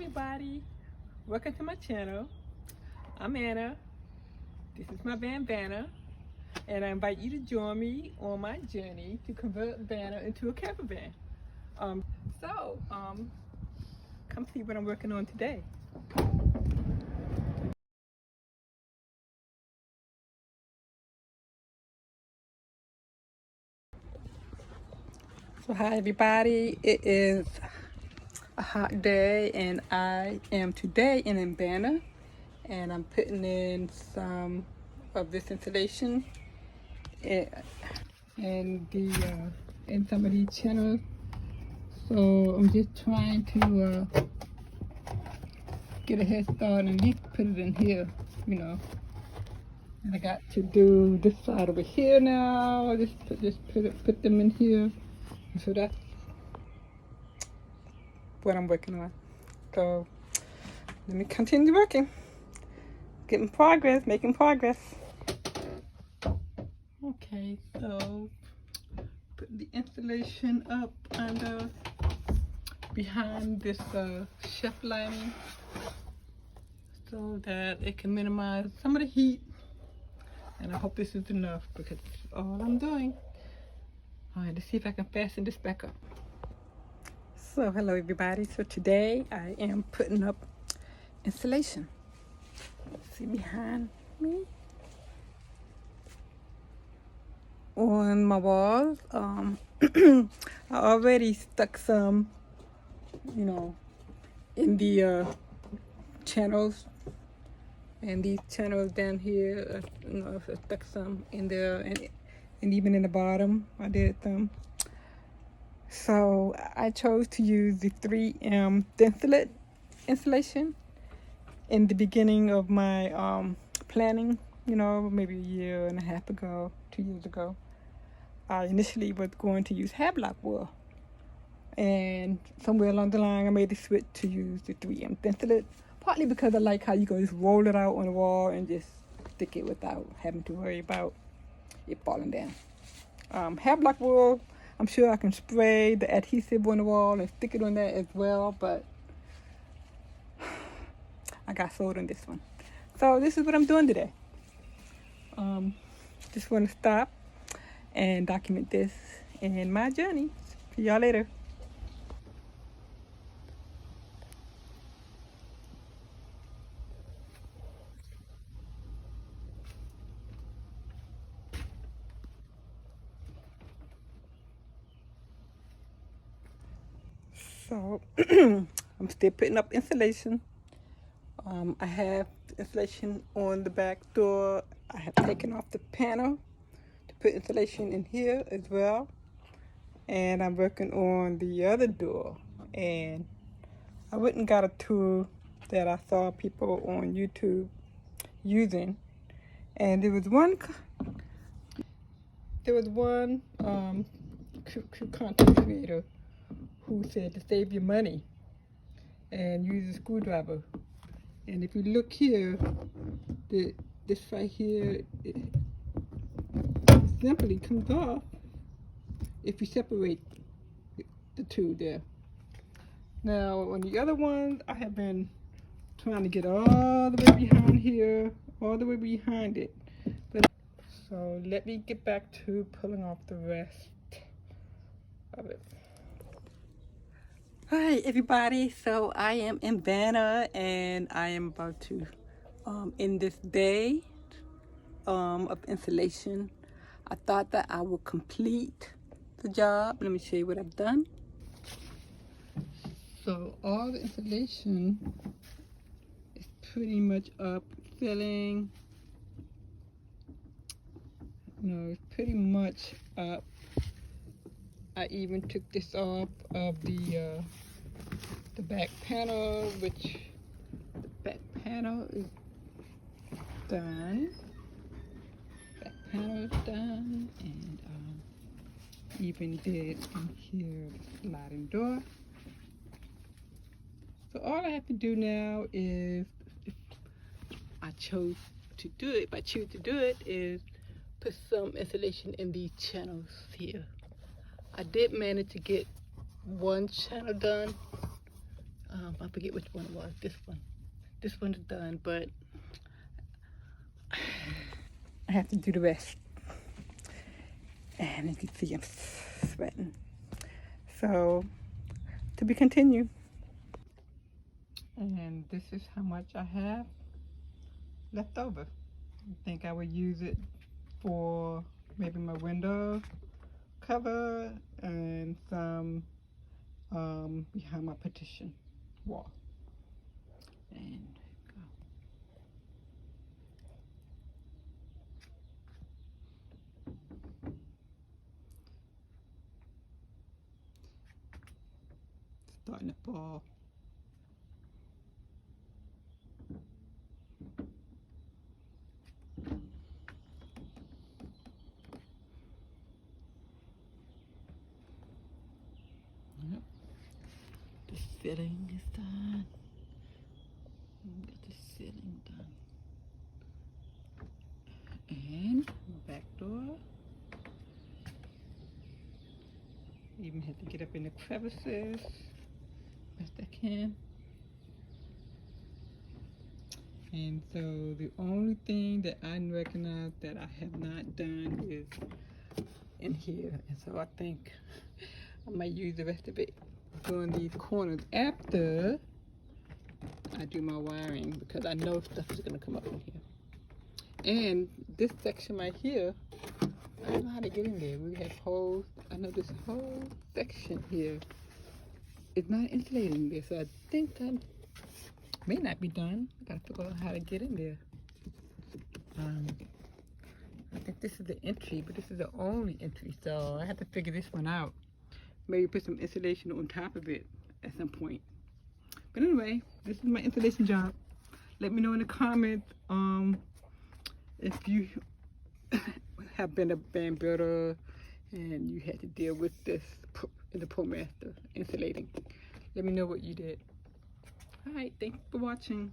everybody, welcome to my channel. I'm Anna, this is my van Vanna, and I invite you to join me on my journey to convert Vanna into a camper van. Come see what I'm working on today. So hi everybody, it is a hot day and I am today in Vanna, and I'm putting in some of this insulation in some of these channels. So I'm just trying to get a head start and at least put it in here, you know. And I got to do this side over here now. Put them in here. So that's what I'm working on. So let me continue working. Making progress. Okay, so put the insulation up under behind this shelf lining so that it can minimize some of the heat. And I hope this is enough because it's all I'm doing. All right, let's see if I can fasten this back up. So hello everybody. So today I am putting up insulation. See behind me on my walls. I already stuck some, you know, in the channels, and these channels down here. You know, I stuck some in there, and even in the bottom I did them. So I chose to use the 3M thin insulation in the beginning of my planning, you know, maybe a year and a half ago, 2 years ago. I initially was going to use Havelock wool, and somewhere along the line I made the switch to use the 3M thin, partly because I like how you can just roll it out on the wall and just stick it without having to worry about it falling down. Havelock wool, I'm sure I can spray the adhesive on the wall and stick it on that as well, but I got sold on this one. So this is what I'm doing today. Just want to stop and document this in my journey. See y'all later. So I'm still putting up insulation. I have insulation on the back door. I have taken off the panel to put insulation in here as well. And I'm working on the other door. And I went and got a tool that I saw people on YouTube using. And there was one content creator who said to save your money and use a screwdriver. And if you look here, this right here, it simply comes off if you separate the two there. Now on the other ones, I have been trying to get all the way behind here, all the way behind it. So let me get back to pulling off the rest of it. Hi everybody, so I am in Vanna and I am about to end this day of insulation. I thought that I would complete the job. Let me show you what I've done. So all the insulation is pretty much up, filling. No, it's pretty much up. I even took this off of the back panel, which the back panel is done. Back panel is done, and even did in here the sliding door. So all I have to do now is, if I choose to do it, is put some insulation in these channels here. I did manage to get one channel done. I forget which one it was. This one's done, but I have to do the rest. And you can see I'm sweating. So, to be continued. And this is how much I have left over. I think I would use it for maybe my window cover and some behind my partition wall. And go. Starting to fall. Yep. The filling is done. Get the ceiling done. And back door. Even have to get up in the crevices best I can. And so the only thing that I recognize that I have not done is in here. And so I think I might use the rest of it doing these corners after I do my wiring, because I know stuff is going to come up in here. And this section right here, I don't know how to get in there. We have holes. I know this whole section here is not insulated in there, so I think I may not be done. I gotta figure out how to get in there. I think this is the entry, but this is the only entry, so I have to figure this one out. Maybe put some insulation on top of it at some point. But anyway, this is my insulation job. Let me know in the comments if you have been a band builder and you had to deal with this in the ProMaster insulating. Let me know what you did. Alright, thanks for watching.